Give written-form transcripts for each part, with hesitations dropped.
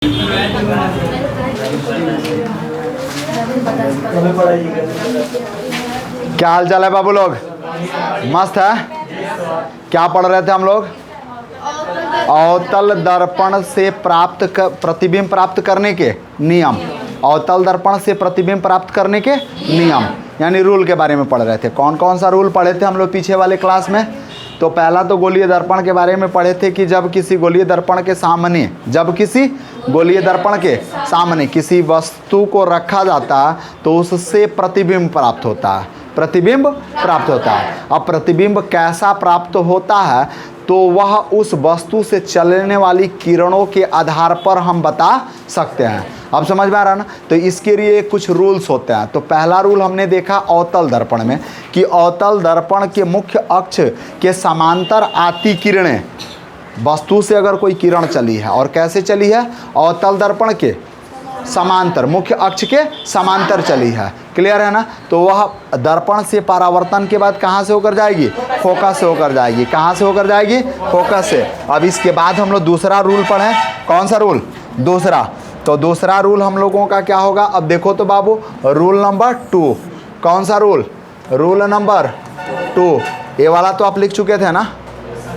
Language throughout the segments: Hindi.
क्या हाल चाल है बाबू लोग? मस्त है। क्या पढ़ रहे थे हम लोग? अवतल दर्पण से प्रतिबिंब प्राप्त करने के नियम। अवतल दर्पण से प्रतिबिंब प्राप्त करने के नियम यानी रूल के बारे में पढ़ रहे थे। कौन कौन सा रूल पढ़े थे हम लोग पीछे वाले क्लास में? तो पहला तो गोलीय दर्पण के बारे में पढ़े थे कि जब किसी गोलीय दर्पण के सामने किसी वस्तु को रखा जाता तो उससे प्रतिबिंब प्राप्त होता है। अब प्रतिबिंब कैसा प्राप्त होता है तो वह उस वस्तु से चलने वाली किरणों के आधार पर हम बता सकते हैं। अब समझ में आ रहा है ना? तो इसके लिए कुछ रूल्स होते हैं। तो पहला रूल हमने देखा अवतल दर्पण में कि अवतल दर्पण के मुख्य अक्ष के समांतर आती किरणें, वस्तु से अगर कोई किरण चली है और कैसे चली है? अवतल दर्पण के समांतर, मुख्य अक्ष के समांतर चली है। क्लियर है ना? तो वह दर्पण से परावर्तन के बाद कहाँ से होकर जाएगी? फोकस से होकर जाएगी। कहाँ से होकर जाएगी? फोकस से। अब इसके बाद हम लोग दूसरा रूल पढ़ें। कौन सा रूल? दूसरा। तो दूसरा रूल हम लोगों का क्या होगा? अब देखो तो बाबू, रूल नंबर 2। कौन सा रूल? Rule number 2। ये वाला तो आप लिख चुके थे ना?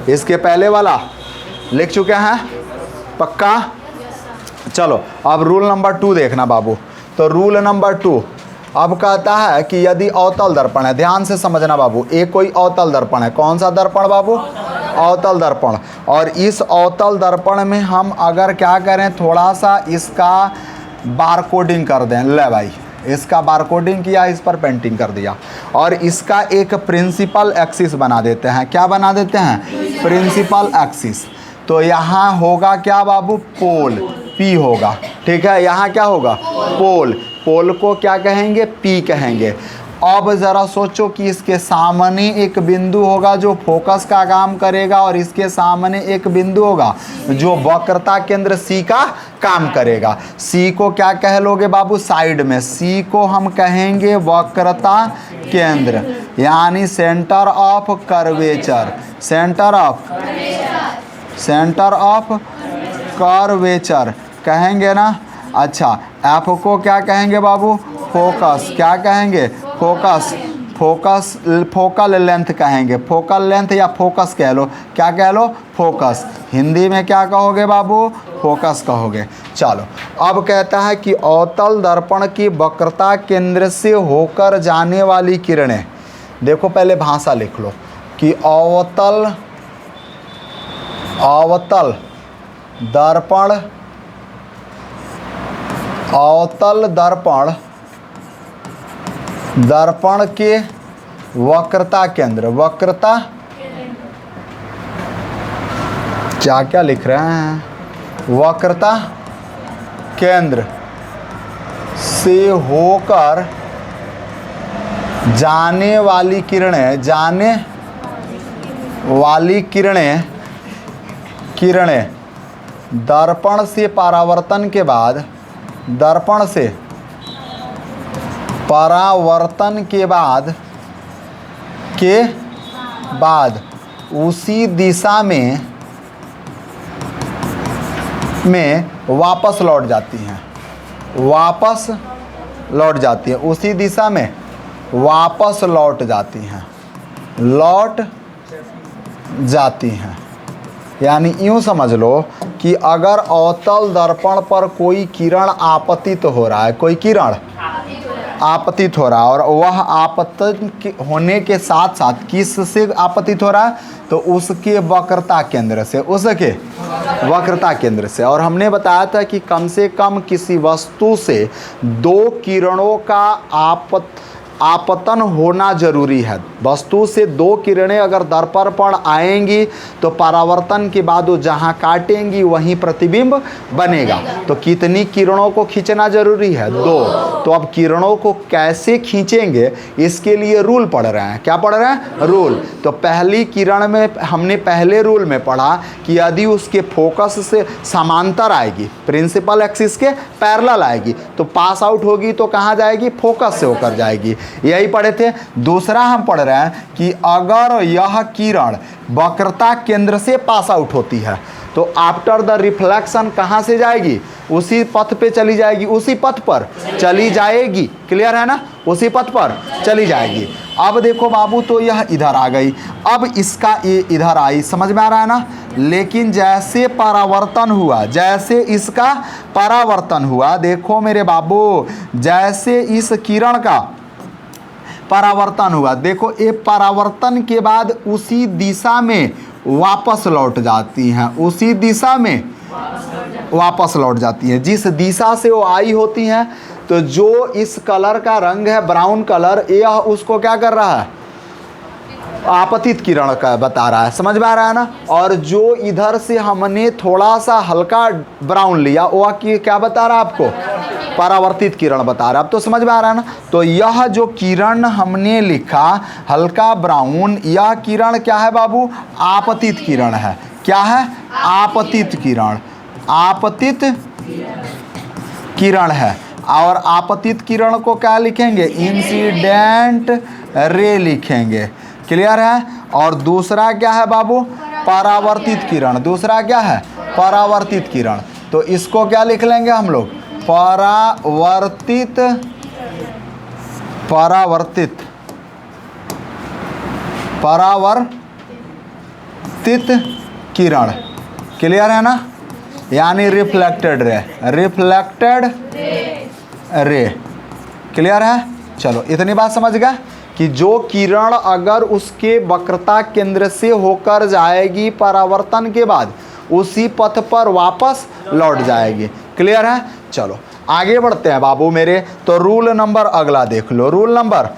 इसके पहले वाला लिख चुके हैं पक्का? चलो अब रूल नंबर 2 देखना बाबू। तो रूल नंबर 2 अब कहता है कि यदि अवतल दर्पण है, ध्यान से समझना बाबू, एक कोई अवतल दर्पण है। कौन सा दर्पण बाबू? अवतल दर्पण। और इस अवतल दर्पण में हम अगर क्या करें, थोड़ा सा इसका बारकोडिंग कर दें। ले भाई, इसका बारकोडिंग किया, इस पर पेंटिंग कर दिया और इसका एक प्रिंसिपल एक्सिस बना देते हैं। क्या बना देते हैं? Principal axis. तो यहाँ होगा क्या बाबू? पोल, पी होगा। ठीक है, यहाँ क्या होगा? पोल। पोल को क्या कहेंगे? पी कहेंगे। अब ज़रा सोचो कि इसके सामने एक बिंदु होगा जो फोकस का काम करेगा और इसके सामने एक बिंदु होगा जो वक्रता केंद्र सी का काम करेगा। सी को क्या कह लोगे बाबू? साइड में। सी को हम कहेंगे वक्रता केंद्र यानी centre of curvature. Centre of curvature कहेंगे ना? अच्छा, एफ को क्या कहेंगे बाबू? फोकस। क्या कहेंगे? फोकस। फोकल लेंथ कहेंगे। फोकल लेंथ या फोकस कह लो। क्या कह लो? फोकस। हिंदी में क्या कहोगे बाबू? फोकस कहोगे। चलो, अब कहता है कि अवतल दर्पण की वक्रता केंद्र से होकर जाने वाली किरणें, देखो पहले भाषा लिख लो कि अवतल दर्पण के वक्रता केंद्र, क्या लिख रहे हैं? वक्रता केंद्र से होकर जाने वाली किरणें दर्पण से परावर्तन के बाद उसी दिशा में वापस लौट जाती हैं। उसी दिशा में वापस लौट जाती हैं। यानी यूँ समझ लो कि अगर अवतल दर्पण पर कोई किरण आपतित हो रहा है, आपतित हो रहा है और वह आपतित होने के साथ साथ किस से आपतित हो रहा है? तो उसके वक्रता केंद्र से। और हमने बताया था कि कम से कम किसी वस्तु से 2 किरणों का आपतन होना जरूरी है। वस्तु से 2 किरणें अगर दर्पण पर आएंगी तो परावर्तन के बाद वो जहाँ काटेंगी वहीं प्रतिबिंब बनेगा। तो कितनी किरणों को खींचना जरूरी है? 2। तो अब किरणों को कैसे खींचेंगे इसके लिए रूल पढ़ रहे हैं। क्या पढ़ रहे हैं? रूल। तो पहली किरण में हमने पहले रूल में पढ़ा कि यदि उसके फोकस से समांतर आएगी, प्रिंसिपल एक्सिस के पैरेलल आएगी, तो पास आउट होगी तो कहाँ जाएगी? फोकस से होकर जाएगी। यही पढ़े थे। दूसरा हम पढ़ रहे हैं कि अगर यह किरण वक्रता केंद्र से पास आउट होती है तो आफ्टर द रिफ्लेक्शन कहाँ से जाएगी, उसी पथ पे चली जाएगी, उसी पथ पर चली जाएगी। क्लियर है ना, उसी पथ पर चली जाएगी। अब देखो बाबू, तो यह इधर आ गई, अब इसका ये इधर आई, समझ में आ रहा है ना। लेकिन जैसे परावर्तन हुआ, जैसे इसका परावर्तन हुआ, देखो मेरे बाबू, जैसे इस किरण का परावर्तन हुआ, देखो ये परावर्तन के बाद उसी दिशा में वापस लौट जाती हैं, उसी दिशा में वापस लौट जाती है जिस दिशा से वो आई होती हैं। तो जो इस कलर का रंग है ब्राउन कलर, यह उसको क्या कर रहा है, आपतित किरण का बता रहा है, समझ में आ रहा है ना। और जो इधर से हमने थोड़ा सा हल्का ब्राउन लिया, वो क्या बता रहा है आपको, परावर्तित किरण बता रहा है। अब तो समझ में आ रहा है ना। तो यह जो किरण हमने लिखा हल्का ब्राउन, यह किरण क्या है बाबू, आपतित किरण है। क्या है, आपतित किरण, आपतित किरण है। और आपतित किरण को क्या लिखेंगे, इंसिडेंट रे लिखेंगे। क्लियर है। और दूसरा क्या है बाबू, परावर्तित किरण, दूसरा क्या है, परावर्तित किरण। तो इसको क्या लिख लेंगे हम लोग, परावर्तित, परावर्तित, परावर्तित किरण। क्लियर है ना, यानी reflected ray, reflected ray. Clear है। चलो इतनी बात समझ गए कि जो किरण अगर उसके वक्रता केंद्र से होकर जाएगी परावर्तन के बाद, उसी पथ पर वापस लौट जाएगी। क्लियर है। चलो आगे बढ़ते हैं बाबू मेरे। तो रूल नंबर अगला देख लो, रूल नंबर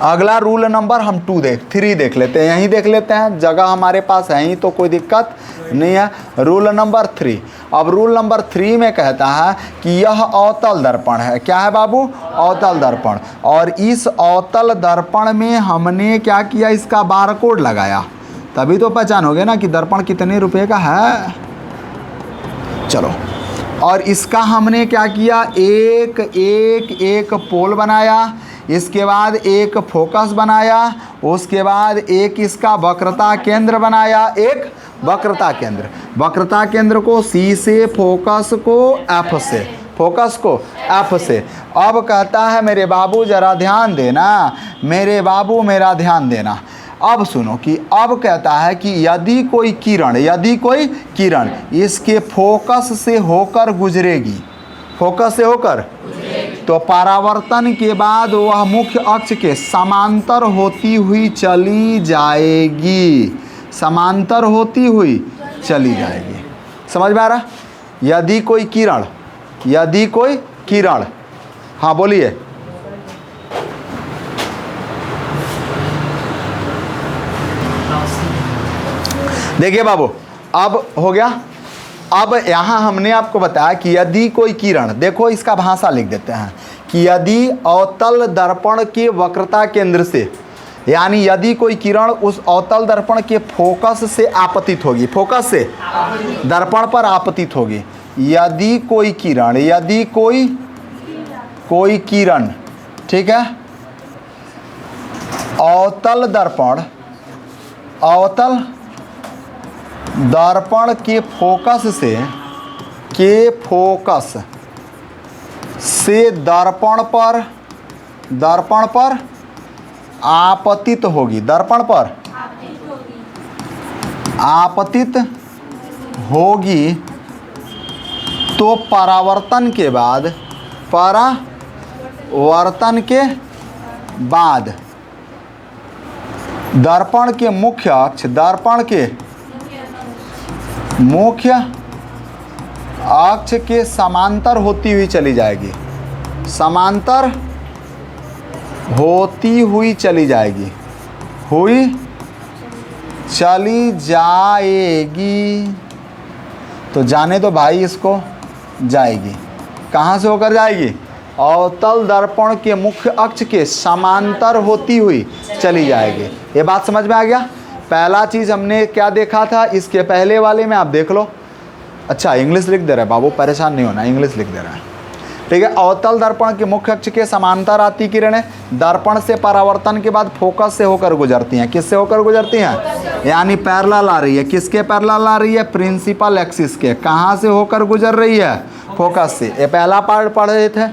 अगला रूल नंबर हम 3 देख लेते हैं, यहीं देख लेते हैं, जगह हमारे पास है ही तो कोई दिक्कत नहीं है। Rule number 3। अब रूल नंबर 3 में कहता है कि यह अवतल दर्पण है। क्या है बाबू, अवतल दर्पण। और इस अवतल दर्पण में हमने क्या किया, इसका बारकोड लगाया, तभी तो पहचानोगे ना कि दर्पण कितने रुपए का है। चलो, और इसका हमने क्या किया, एक पोल बनाया, इसके बाद एक फोकस बनाया, उसके बाद एक इसका वक्रता केंद्र बनाया, एक वक्रता केंद्र, वक्रता केंद्र को C से, फोकस को F से, फोकस को F से। अब कहता है मेरे बाबू जरा ध्यान देना, मेरे बाबू मेरा ध्यान देना। अब सुनो कि अब कहता है कि यदि कोई किरण इसके फोकस से होकर गुजरेगी, फोकस से होकर, तो परावर्तन के बाद वह मुख्य अक्ष के समांतर होती हुई चली जाएगी, समांतर होती हुई चली जाएगी। समझ में आ रहा। यदि कोई किरण, हाँ बोलिए। देखिए बाबू, अब हो गया। अब यहाँ हमने आपको बताया कि यदि कोई किरण, देखो इसका भाषा लिख देते हैं कि यदि अवतल दर्पण के वक्रता केंद्र से, यानी यदि कोई किरण उस अवतल दर्पण के फोकस से आपतित होगी, फोकस से दर्पण पर आपतित होगी। यदि कोई किरण, यदि कोई किरण, ठीक है, अवतल दर्पण के फोकस से दर्पण पर आपतित होगी, दर्पण पर आपतित होगी, तो परावर्तन के बाद दर्पण के मुख्य अक्ष, दर्पण के मुख्य अक्ष के समांतर होती हुई चली जाएगी, समांतर होती हुई चली जाएगी, चली जाएगी। तो जाने दो भाई, इसको जाएगी, कहाँ से होकर जाएगी, अवतल दर्पण के मुख्य अक्ष के समांतर होती हुई चली जाएगी। ये बात समझ में आ गया। पहला चीज़ हमने क्या देखा था, इसके पहले वाले में आप देख लो। अच्छा इंग्लिश लिख दे रहा है बाबू, परेशान नहीं होना, इंग्लिश लिख दे रहा है, ठीक है। अवतल दर्पण के मुख्य अक्ष के समांतर आती किरणें दर्पण से परावर्तन के बाद फोकस से होकर गुजरती हैं। किससे होकर गुजरती हैं, यानी पैरेलल आ रही है। किसके पैरेलल आ रही है? प्रिंसिपल एक्सिस के। कहाँ से होकर गुजर रही है? फोकस से। ये पहला पार्ट पढ़ रहे थे।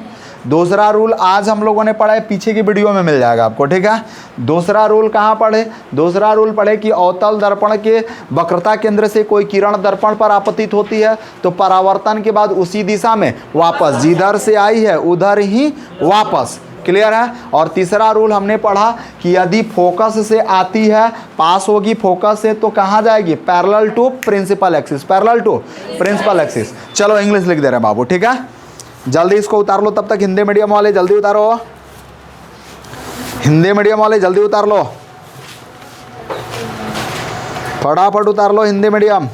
दूसरा रूल आज हम लोगों ने पढ़ा है, पीछे की वीडियो में मिल जाएगा आपको, ठीक है। दूसरा रूल कहाँ पढ़े? दूसरा रूल पढ़े कि अवतल दर्पण के वक्रता केंद्र से कोई किरण दर्पण पर आपतित होती है तो परावर्तन के बाद उसी दिशा में वापस, जिधर से आई है उधर ही वापस। क्लियर है। और तीसरा रूल हमने पढ़ा कि यदि फोकस से आती है, पास होगी फोकस से, तो कहाँ जाएगी? Parallel to principal axis. Parallel to principal axis. चलो इंग्लिश लिख दे रहे हैं बाबू, ठीक है। जल्दी इसको उतार लो, तब तक हिंदी मीडियम वाले जल्दी उतारो, हिंदी मीडियम वाले जल्दी उतार लो, फटाफट उतार लो हिंदी मीडियम।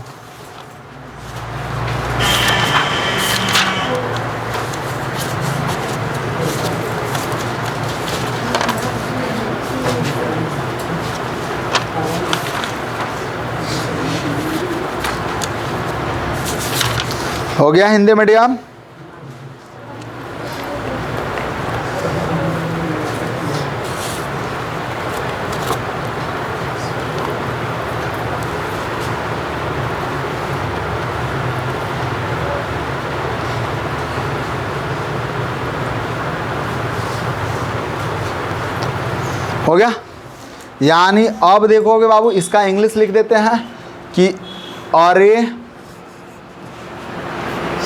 हो गया हिंदी मीडियम? हो गया। यानी अब देखोगे बाबू, इसका इंग्लिश लिख देते हैं कि अरे,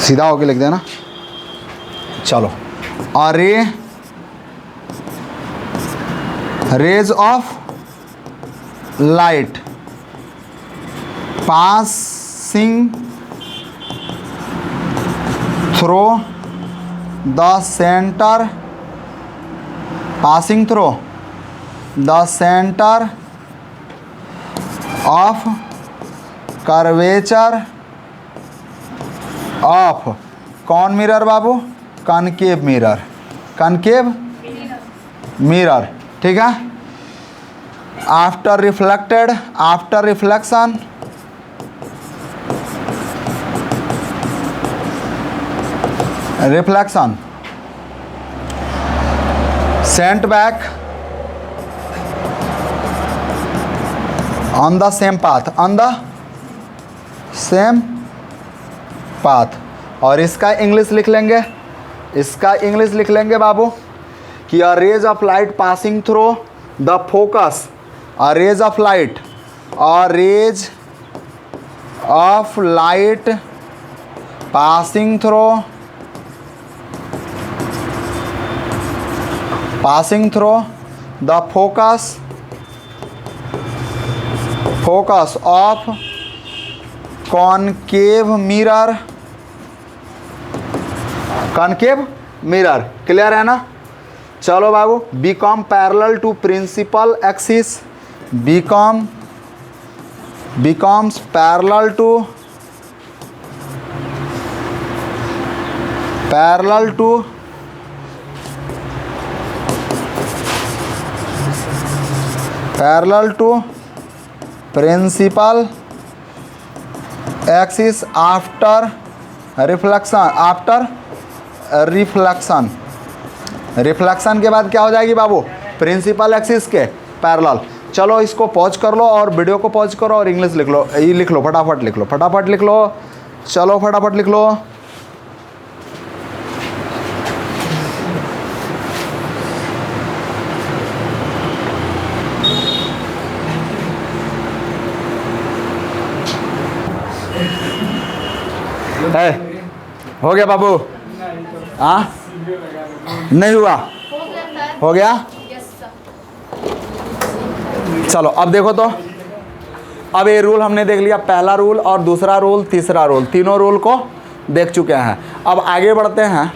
सीधा होके लिख देना। चलो, अरे rays of light passing through the centre, passing through the center of curvature of कौन मिरर बाबू? Concave mirror. कनकेव मिरर, ठीक है। After reflected, after reflection reflection sent back on the same path, on the same path। और इसका इंग्लिश लिख लेंगे, इसका इंग्लिश लिख लेंगे बाबू कि a rays of light passing through the focus, a rays of light, a rays of light passing through the focus of concave mirror, concave mirror। Clear है ना? चलो बाबू, become parallel to principal axis, becomes parallel to principal axis after reflection. Reflection के बाद क्या हो जाएगी बाबू? प्रिंसिपल एक्सिस के पैरेलल। चलो इसको पॉज कर लो और वीडियो को पॉज करो और इंग्लिश लिख लो, ये लिख लो, फटाफट लिख लो, फटाफट लिख लो, चलो फटाफट लिख लो। है, हो गया बाबू? हाँ, नहीं हुआ? हो गया? चलो अब देखो तो, अब ये रूल हमने देख लिया, पहला रूल और दूसरा रूल, तीसरा रूल, तीनों रूल को देख चुके हैं। अब आगे बढ़ते हैं।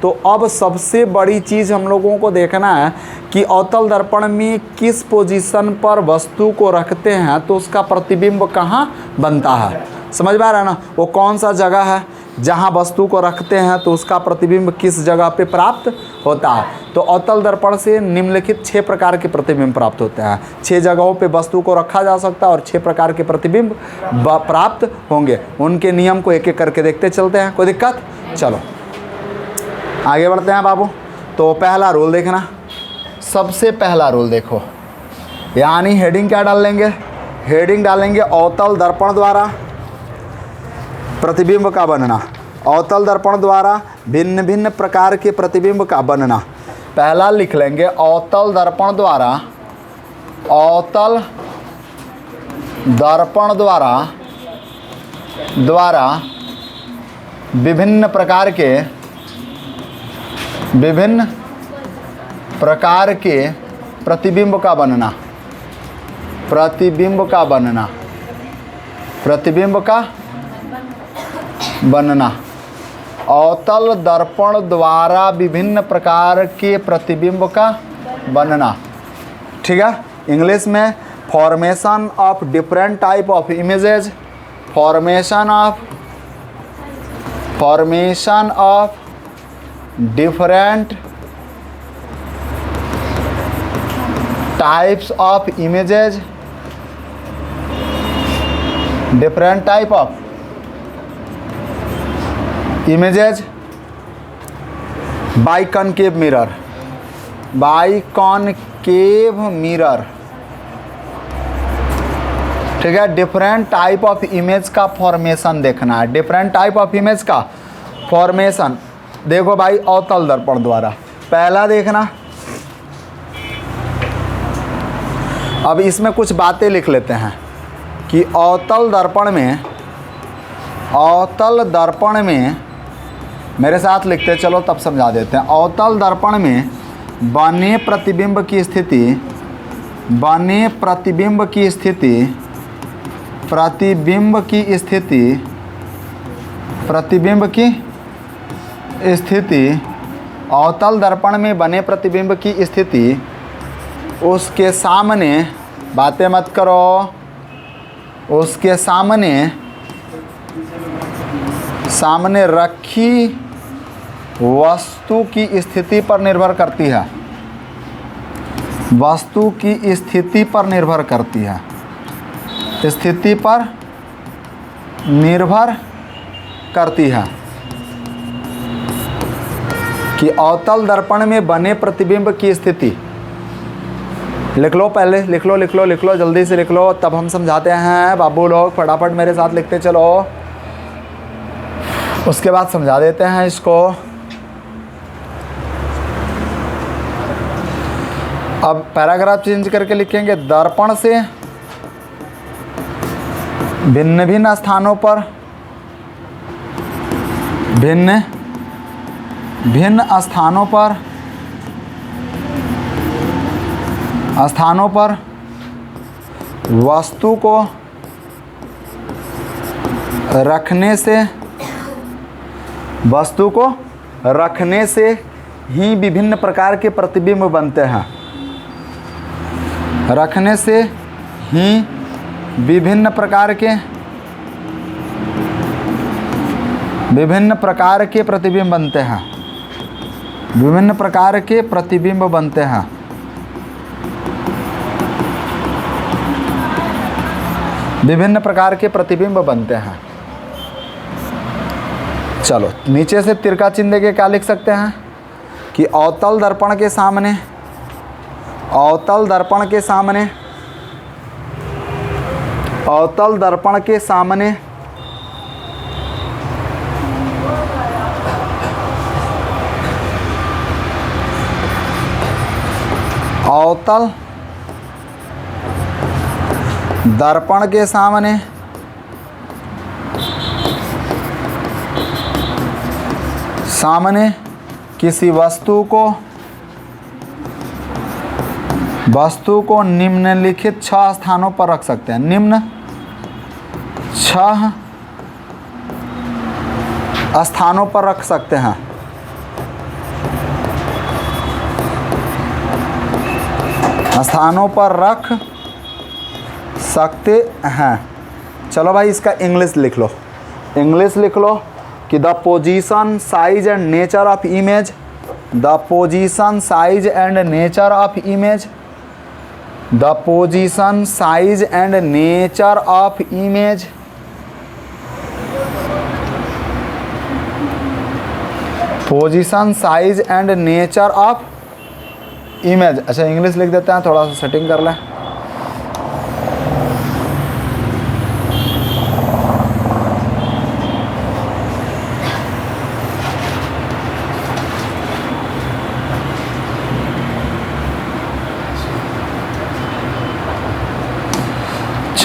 तो अब सबसे बड़ी चीज़ हम लोगों को देखना है कि अवतल दर्पण में किस पोजीशन पर वस्तु को रखते हैं तो उसका प्रतिबिंब कहाँ बनता है। समझ में आ रहा है ना? वो कौन सा जगह है जहाँ वस्तु को रखते हैं तो उसका प्रतिबिंब किस जगह पे प्राप्त होता है। तो अवतल दर्पण से निम्नलिखित 6 प्रकार के प्रतिबिंब प्राप्त होते हैं। 6 जगहों पे वस्तु को रखा जा सकता है और 6 प्रकार के प्रतिबिंब प्राप्त होंगे। उनके नियम को एक एक करके देखते चलते हैं, कोई दिक्कत? चलो आगे बढ़ते हैं बाबू। तो पहला रूल देखना, सबसे पहला रूल देखो, यानी हेडिंग क्या डाल लेंगे? हेडिंग डालेंगे अवतल दर्पण द्वारा प्रतिबिंब का बनना। अवतल दर्पण द्वारा भिन्न भिन्न प्रकार के प्रतिबिंब का बनना। पहला लिख लेंगे अवतल दर्पण द्वारा, अवतल दर्पण द्वारा विभिन्न प्रकार के प्रतिबिंब का बनना। प्रतिबिंब का बनना, प्रतिबिंब का बनना। अवतल दर्पण द्वारा विभिन्न प्रकार के प्रतिबिंब का बनना। ठीक है। इंग्लिश में formation of different type of images, formation of different types of images, different type of images by concave mirror, by concave mirror. ठीक है। डिफरेंट टाइप ऑफ इमेज का फॉर्मेशन देखना है, डिफरेंट टाइप ऑफ इमेज का फॉर्मेशन। देखो भाई अवतल दर्पण द्वारा पहला देखना। अब इसमें कुछ बातें लिख लेते हैं कि अवतल दर्पण में मेरे साथ लिखते चलो तब समझा देते हैं। अवतल दर्पण में बने प्रतिबिंब की स्थिति, अवतल दर्पण में बने प्रतिबिंब की स्थिति उसके सामने, बातें मत करो, उसके सामने रखी वस्तु की स्थिति पर निर्भर करती है। वस्तु की स्थिति पर निर्भर करती है, स्थिति पर निर्भर करती है कि अवतल दर्पण में बने प्रतिबिंब की स्थिति। लिख लो, पहले लिख लो, जल्दी से लिख लो, तब हम समझाते हैं। बाबू लोग फटाफट मेरे साथ लिखते चलो, उसके बाद समझा देते हैं इसको। अब पैराग्राफ चेंज करके लिखेंगे, दर्पण से भिन्न भिन्न स्थानों पर, भिन्न स्थानों पर वस्तु को रखने से ही विभिन्न प्रकार के प्रतिबिंब बनते हैं। रखने से ही विभिन्न प्रकार के प्रतिबिंब बनते हैं। विभिन्न प्रकार के प्रतिबिंब बनते हैं। विभिन्न प्रकार के प्रतिबिंब बनते हैं। चलो नीचे से तिरका चिन्ह देके क्या लिख सकते हैं कि अवतल दर्पण के सामने, अवतल दर्पण के सामने, अवतल दर्पण के सामने अवतल दर्पण के सामने किसी वस्तु को निम्नलिखित 6 स्थानों पर रख सकते हैं। निम्न 6 स्थानों पर रख सकते हैं। स्थानों पर रख सकते हैं। चलो भाई इसका इंग्लिश लिख लो। इंग्लिश लिख लो कि the position, size and nature of image, the position, size and nature of image, the position, size and nature of image, position, size and nature of image. अच्छा इंग्लिश लिख देते हैं, थोड़ा सा सेटिंग कर लें।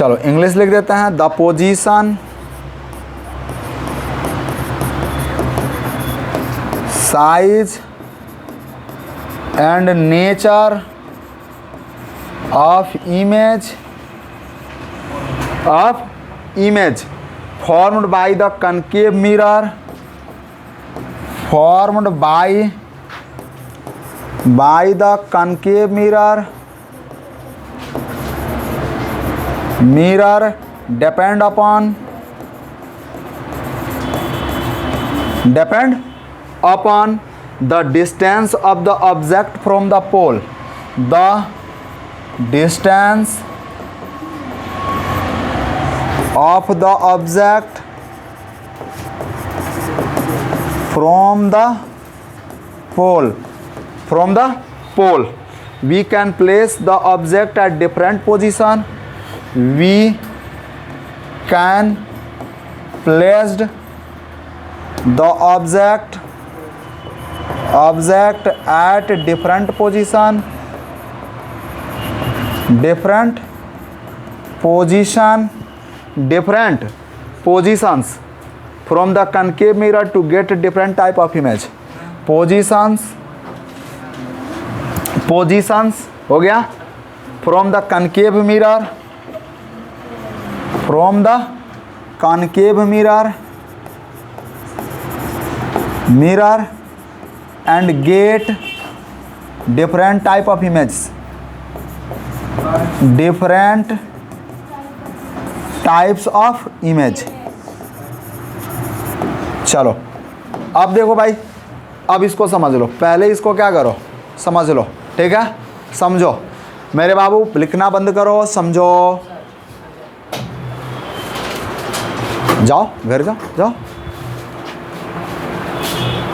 चलो इंग्लिश लिख देते हैं। The position, size and nature of image formed by the concave mirror, formed by the concave mirror depend upon the distance of the object from the pole. The distance of the object from the pole. We can place the object at different position. We can place the object at different position, different positions from the concave mirror to get different type of image. Positions हो गया from the concave mirror and get different type of images, different types of image. चलो अब देखो भाई, अब इसको समझ लो। पहले इसको क्या करो, समझ लो, ठीक है। समझो मेरे बाबू, लिखना बंद करो, समझो। जाओ घर जाओ।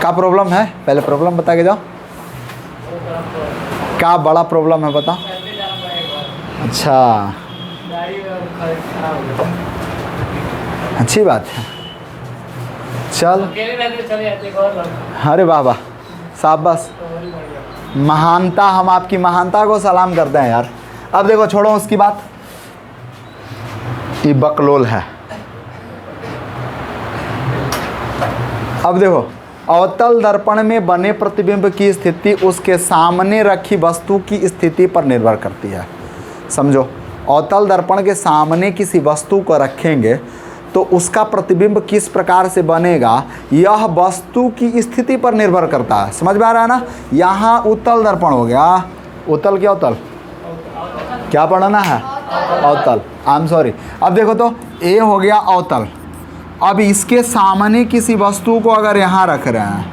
क्या प्रॉब्लम है, पहले प्रॉब्लम बता के जाओ। क्या बड़ा प्रॉब्लम है बता। अच्छा, अच्छी बात है। चल, अरे वाह वाह, शाबाश, महानता, हम आपकी महानता को सलाम करते हैं यार। अब देखो, छोड़ो उसकी बात, ये बकलोल है। अब देखो, अवतल दर्पण में बने प्रतिबिंब की स्थिति उसके सामने रखी वस्तु की स्थिति पर निर्भर करती है। समझो, अवतल दर्पण के सामने किसी वस्तु को रखेंगे तो उसका प्रतिबिंब किस प्रकार से बनेगा, यह वस्तु की स्थिति पर निर्भर करता है। समझ में आ रहा है ना। यहाँ उत्तल दर्पण हो गया, उत्तल क्या, उत्तल क्या पढ़ना है, अवतल, आई एम सॉरी। अब देखो तो, ए हो गया अवतल। अब इसके सामने किसी वस्तु को अगर यहाँ रख रहे हैं,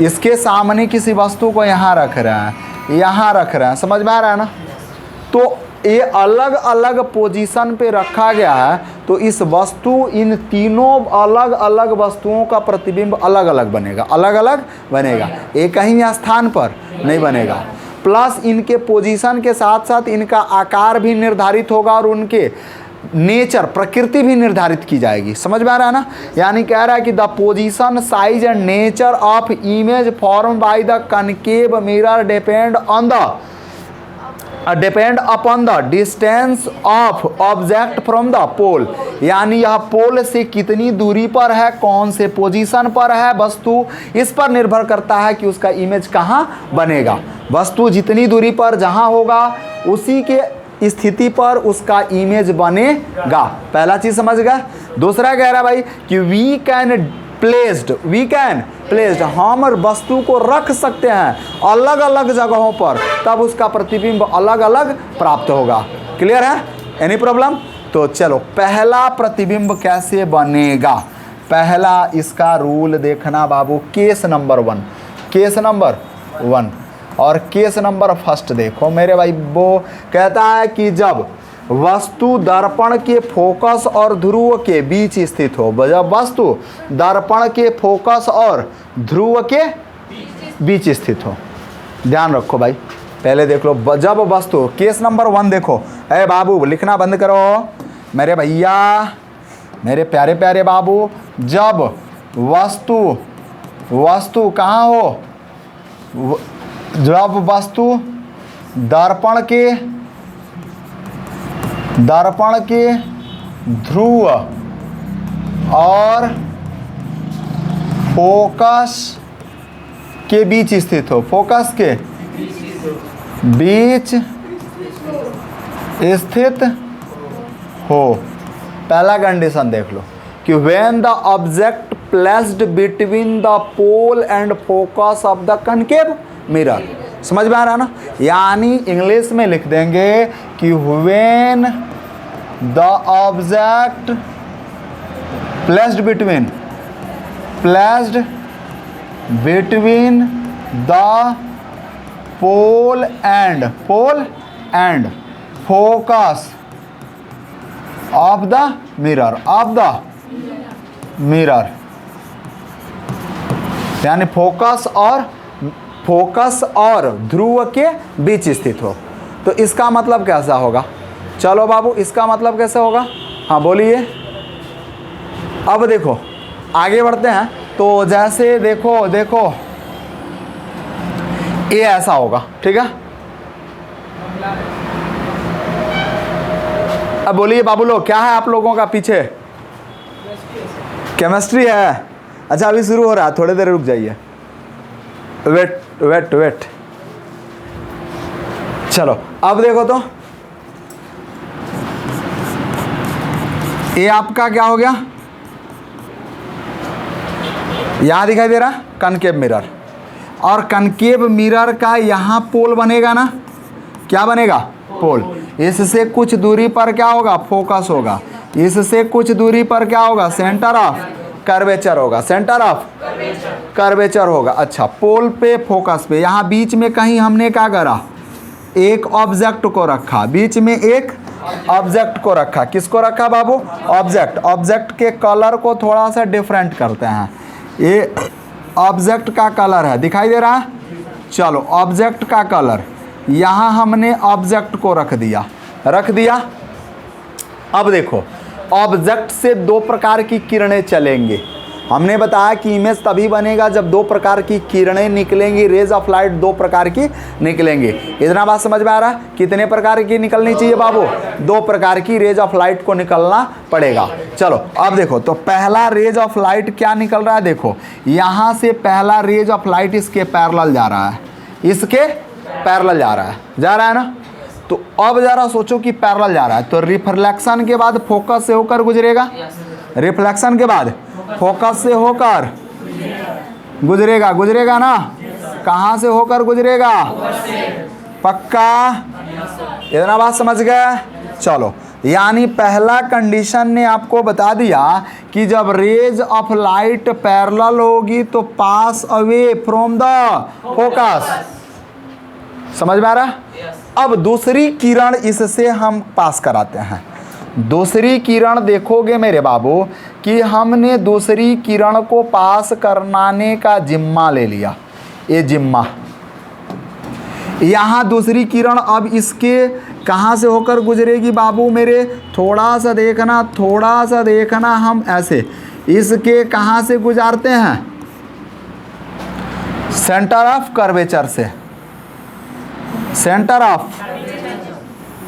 इसके सामने किसी वस्तु को यहाँ रख रहे हैं, यहाँ रख रहे हैं, समझ में आ रहा है ना। तो ये अलग अलग पोजीशन पे रखा गया है, तो इस वस्तु, इन तीनों अलग अलग वस्तुओं का प्रतिबिंब अलग अलग बनेगा, एक ही स्थान पर नहीं बनेगा। प्लस इनके पोजीशन के साथ साथ इनका आकार भी निर्धारित होगा और उनके नेचर, प्रकृति भी निर्धारित की जाएगी। समझ में आ रहा है ना। यानी कह रहा है कि the position, size and nature of image form by the concave mirror depend upon the distance of object from the pole. यानी यह पोल से कितनी दूरी पर है, कौन से पोजीशन पर है वस्तु, इस पर निर्भर करता है कि उसका इमेज कहाँ बनेगा। वस्तु जितनी दूरी पर जहाँ होगा, उसी के स्थिति पर उसका इमेज बनेगा। पहला चीज समझ गया। दूसरा कह रहा है भाई कि वी कैन प्लेस्ड, हम वस्तु को रख सकते हैं अलग अलग जगहों पर, तब उसका प्रतिबिंब अलग अलग प्राप्त होगा। क्लियर है, एनी प्रॉब्लम। तो चलो, पहला प्रतिबिंब कैसे बनेगा, पहला इसका रूल देखना बाबू। केस नंबर वन और केस नंबर फर्स्ट देखो मेरे भाई। वो कहता है कि जब वस्तु दर्पण के फोकस और ध्रुव के बीच स्थित हो, जब वस्तु दर्पण के फोकस और ध्रुव के बीच स्थित हो। ध्यान रखो भाई, पहले देख लो। जब वस्तु, केस नंबर 1 देखो। ए बाबू, लिखना बंद करो मेरे भैया, मेरे प्यारे प्यारे बाबू। जब वस्तु कहाँ हो, जब वस्तु दर्पण के दर्पण के ध्रुव और फोकस के बीच स्थित हो, फोकस के बीच स्थित हो। पहला कंडीशन देख लो कि when the object placed between the pole and focus of the concave mirror. समझ में आ रहा है ना? यानी इंग्लिश में लिख देंगे कि when the object placed between the pole and focus of the mirror, यानी फोकस और ध्रुव के बीच स्थित हो। तो इसका मतलब कैसा होगा? चलो बाबू, इसका मतलब कैसे होगा? हाँ बोलिए। अब देखो आगे बढ़ते हैं। तो जैसे देखो ये ऐसा होगा, ठीक है? अब बोलिए बाबू लोग, क्या है आप लोगों का पीछे? केमिस्ट्री है। अच्छा अभी शुरू हो रहा है, थोड़ी देर रुक जाइए। वेट। चलो अब देखो तो ये आपका क्या हो गया? यहां दिखाई दे रहा कनकेव मिरर, और कनकेव मिरर का यहां पोल बनेगा ना? क्या बनेगा? पोल। इससे कुछ दूरी पर क्या होगा? फोकस होगा। इससे कुछ दूरी पर क्या होगा? सेंटर ऑफ कर्वेचर होगा। सेंटर ऑफ कर्वेचर होगा। अच्छा, पोल पे फोकस पे, यहाँ बीच में कहीं हमने क्या करा? एक ऑब्जेक्ट को रखा, बीच में एक ऑब्जेक्ट को रखा। किसको रखा बाबू? ऑब्जेक्ट के कलर को थोड़ा सा डिफरेंट करते हैं। ये ऑब्जेक्ट का कलर है, दिखाई दे रहा है? चलो ऑब्जेक्ट का कलर, यहाँ हमने ऑब्जेक्ट को रख दिया। अब देखो ऑब्जेक्ट से दो प्रकार की किरणें चलेंगी। हमने बताया कि इमेज तभी बनेगा जब दो प्रकार की किरणें निकलेंगी, रेज ऑफ लाइट दो प्रकार की निकलेंगी। इतना बात समझ में आ रहा है? कितने प्रकार की निकलनी चाहिए बाबू? दो प्रकार की रेज ऑफ लाइट को निकलना पड़ेगा। चलो अब देखो तो पहला रेज ऑफ लाइट क्या निकल रहा है? देखो यहाँ से पहला रेज ऑफ लाइट इसके पैरेलल जा रहा है, इसके पैरेलल जा रहा है ना? तो अब जरा सोचो कि पैरेलल जा रहा है तो रिफ्लेक्शन के बाद फोकस से होकर गुजरेगा, रिफ्लेक्शन के बाद फोकस से होकर गुजरेगा ना? कहाँ से होकर गुजरेगा? पक्का? इतना बात समझ गए? चलो, यानी पहला कंडीशन ने आपको बता दिया कि जब रेज ऑफ लाइट पैरेलल होगी तो pass away from the focus. समझ में आ रहा है? अब दूसरी किरण इससे हम पास कराते हैं। दूसरी किरण देखोगे मेरे बाबू कि हमने दूसरी किरण को पास करवाने का जिम्मा ले लिया। ये जिम्मा, यहाँ दूसरी किरण अब इसके कहाँ से होकर गुजरेगी बाबू मेरे? थोड़ा सा देखना, हम ऐसे इसके कहाँ से गुजारते हैं? सेंटर ऑफ कर्वेचर से, सेंटर ऑफ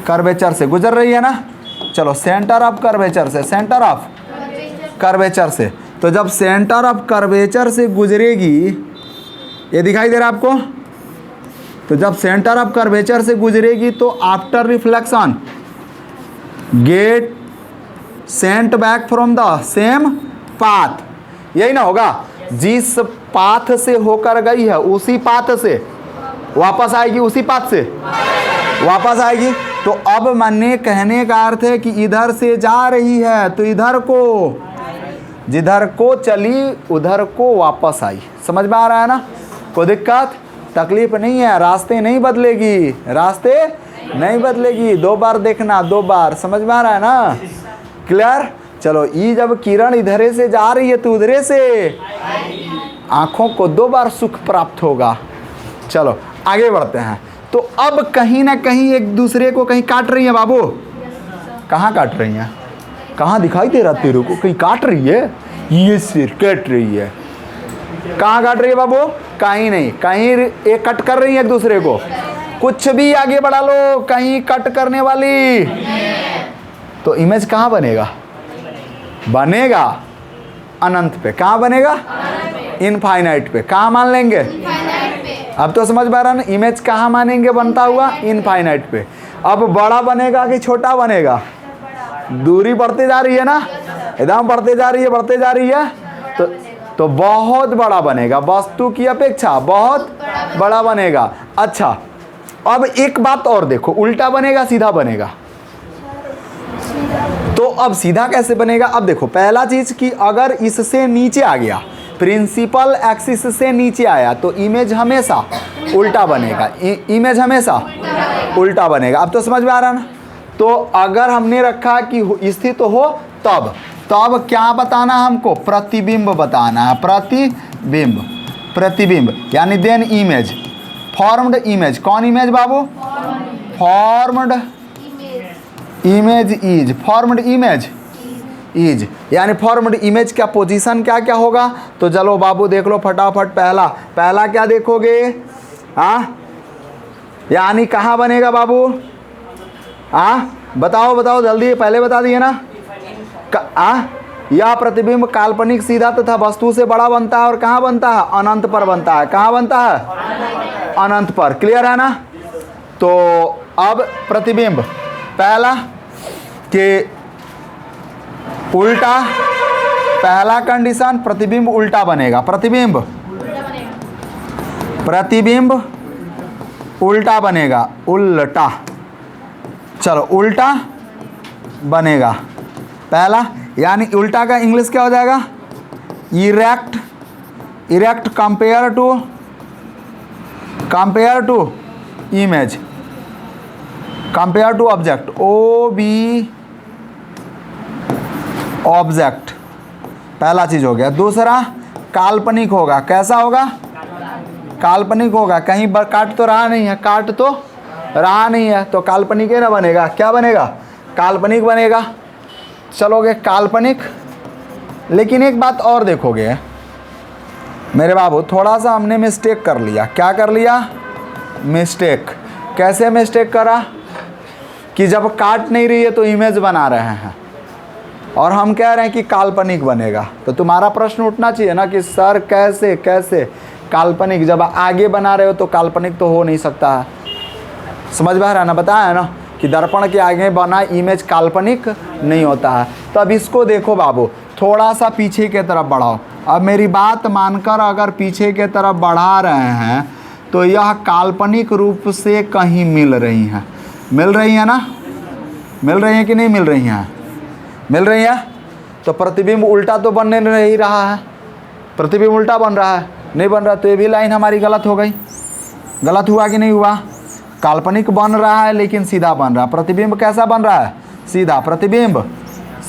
कर्वेचर से गुजर रही है ना? चलो सेंटर ऑफ कर्वेचर से, सेंटर ऑफ कर्वेचर से। तो जब सेंटर ऑफ कर्वेचर से गुजरेगी, ये दिखाई दे रहा है आपको? तो जब सेंटर ऑफ कर्वेचर से गुजरेगी तो after reflection get sent back from the same path. यही ना होगा? जिस पाथ से होकर गई है उसी पाथ से वापस आएगी, उसी पाथ से वापस आएगी। तो अब मैंने कहने का अर्थ है कि इधर से जा रही है तो इधर को, जिधर को चली उधर को वापस आई। समझ में आ रहा है ना? कोई दिक्कत तकलीफ नहीं है। रास्ते नहीं बदलेगी, दो बार देखना, दो बार। समझ में आ रहा है ना? क्लियर? चलो, ये जब किरण इधरे से जा रही है तो उधरे से आंखों को दो बार सुख प्राप्त होगा। चलो आगे बढ़ते हैं। तो अब कहीं ना कहीं एक दूसरे को कहीं काट रही है बाबू। कहाँ काट रही हैं? कहाँ दिखाई दे रहा तेरे को? कहीं काट रही है, ये सिर कट रही है। कहाँ काट रही है बाबू? कहीं नहीं, कहीं एक कट कर रही है एक दूसरे को। कुछ भी आगे बढ़ा लो, कहीं कट करने वाली तो इमेज कहाँ बनेगा? बनेगा अनंत पे। कहाँ बनेगा? इनफाइनाइट पे। कहाँ मान लेंगे? अब तो समझ में आ रहा ना, इमेज कहाँ मानेंगे बनता हुआ? इनफाइनाइट पे। अब बड़ा बनेगा कि छोटा बनेगा? दूरी बढ़ती जा रही है ना, एकदम बढ़ते जा रही है, बढ़ते जा रही है। तो बहुत बड़ा बनेगा, वस्तु की अपेक्षा बहुत बड़ा बनेगा। अच्छा, अब एक बात और देखो, उल्टा बनेगा सीधा बनेगा? तो अब सीधा कैसे बनेगा? अब देखो, पहला चीज कि अगर इससे नीचे आ गया, प्रिंसिपल एक्सिस से नीचे आया, तो इमेज हमेशा उल्टा बनेगा। इमेज हमेशा उल्टा बनेगा। अब तो समझ में आ रहा ना? तो अगर हमने रखा कि स्थित हो तब क्या बताना हमको? प्रतिबिंब बताना है। प्रतिबिंब, प्रतिबिंब यानी देन इमेज, फॉर्म्ड इमेज। कौन image Babu? Formed image is, formed image is, यानी फॉर्म्ड इमेज का पोजीशन क्या क्या होगा? तो चलो बाबू देख लो फटाफट। पहला क्या देखोगे? हाँ, यानी कहाँ बनेगा बाबू? हाँ बताओ जल्दी, पहले बता दिए ना। यह प्रतिबिंब काल्पनिक, सीधा तथा वस्तु से बड़ा बनता है और कहाँ बनता है? अनंत पर बनता है। कहाँ बनता है? अनंत पर। क्लियर है ना? तो अब प्रतिबिंब पहला कि उल्टा, पहला कंडीशन प्रतिबिंब उल्टा बनेगा। प्रतिबिंब उल्टा बनेगा, उल्टा। चलो उल्टा बनेगा पहला, यानी उल्टा का इंग्लिश क्या हो जाएगा? Erect, erect compare to image, compare to object, object. पहला चीज हो गया। दूसरा काल्पनिक होगा। कैसा होगा? काल्पनिक होगा। कहीं काट तो रहा नहीं है, काट तो रहा नहीं है, तो काल्पनिक ही ना बनेगा। क्या बनेगा? काल्पनिक बनेगा। चलोगे काल्पनिक। लेकिन एक बात और देखोगे मेरे बाबू, थोड़ा सा हमने मिस्टेक कर लिया। क्या कर लिया? मिस्टेक। कैसे मिस्टेक करा? कि जब काट नहीं रही है तो इमेज बना रहे हैं और हम कह रहे हैं कि काल्पनिक बनेगा। तो तुम्हारा प्रश्न उठना चाहिए ना कि सर कैसे काल्पनिक, जब आगे बना रहे हो तो काल्पनिक तो हो नहीं सकता है। समझ में आ रहा है ना? बताया ना कि दर्पण के आगे बना इमेज काल्पनिक नहीं होता है। तो अब इसको देखो बाबू, थोड़ा सा पीछे की तरफ बढ़ाओ। अब मेरी बात मानकर अगर पीछे की तरफ बढ़ा रहे हैं तो यह काल्पनिक रूप से कहीं मिल रही हैं। मिल रही है ना? मिल रही है कि नहीं मिल रही हैं? मिल रही है। तो प्रतिबिंब उल्टा तो बनने नहीं रहा है। प्रतिबिंब उल्टा बन रहा है, नहीं बन रहा। तो ये भी लाइन हमारी गलत हो गई। गलत हुआ कि नहीं हुआ? काल्पनिक बन रहा है लेकिन सीधा बन रहा है। प्रतिबिंब कैसा बन रहा है? सीधा। प्रतिबिंब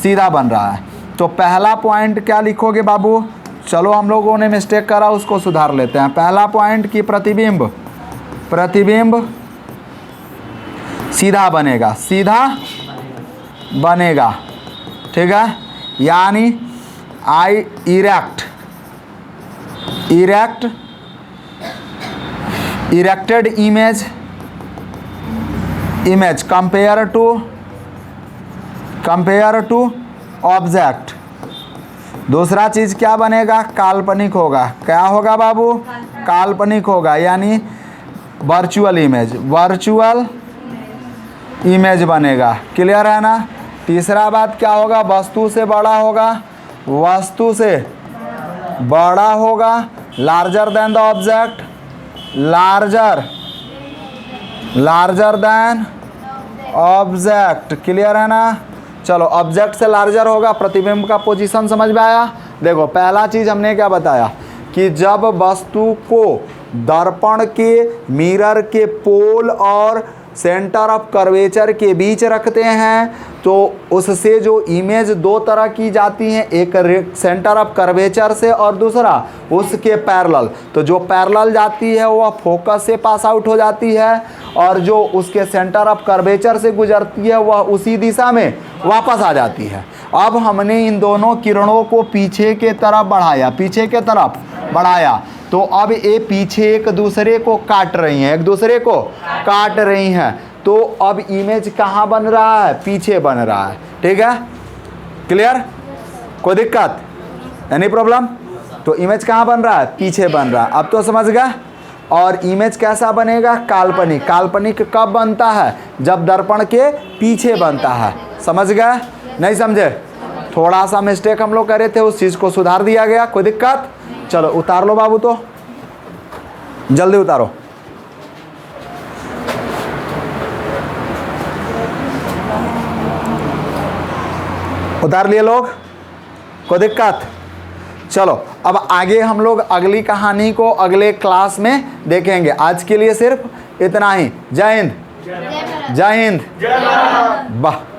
सीधा बन रहा है। तो पहला पॉइंट क्या लिखोगे बाबू? चलो हम लोगों ने मिस्टेक करा, उसको सुधार लेते हैं। पहला पॉइंट कि प्रतिबिंब सीधा बनेगा, सीधा बनेगा। ठीक है, यानी erected image compare to object. दूसरा चीज क्या बनेगा? काल्पनिक होगा। क्या होगा बाबू? काल्पनिक होगा, यानी वर्चुअल इमेज बनेगा। क्लियर है ना? तीसरा बात क्या होगा? वस्तु से बड़ा होगा, वस्तु से बड़ा होगा, larger than the object, larger than object. Clear है ना? चलो ऑब्जेक्ट से लार्जर होगा। प्रतिबिंब का पोजीशन समझ में आया? देखो पहला चीज हमने क्या बताया कि जब वस्तु को दर्पण के मिरर के पोल और सेंटर ऑफ कर्वेचर के बीच रखते हैं तो उससे जो इमेज दो तरह की जाती हैं, एक सेंटर ऑफ कर्वेचर से और दूसरा उसके पैरेलल। तो जो पैरेलल जाती है वह फोकस से पास आउट हो जाती है और जो उसके सेंटर ऑफ कर्वेचर से गुजरती है वह उसी दिशा में वापस आ जाती है। अब हमने इन दोनों किरणों को पीछे के तरफ बढ़ाया, तो अब ये पीछे एक दूसरे को काट रही हैं, तो अब इमेज कहाँ बन रहा है, पीछे बन रहा है। ठीक है, क्लियर, कोई दिक्कत, एनी प्रॉब्लम? तो इमेज कहाँ बन रहा है, पीछे बन रहा है। अब तो समझ गया। और इमेज कैसा बनेगा, काल्पनिक। काल्पनिक कब बनता है, जब दर्पण के पीछे बनता है। समझ गए, नहीं समझे? थोड़ा सा मिस्टेक हम लोग कर रहे थे, उस चीज़ को सुधार दिया गया। कोई दिक्कत? चलो उतार लो बाबू, तो जल्दी उतारो। उतार लिए लोग, कोई दिक्कत? चलो अब आगे हम लोग अगली कहानी को अगले क्लास में देखेंगे। आज के लिए सिर्फ इतना ही। जय हिंद, जय हिंद, वाह।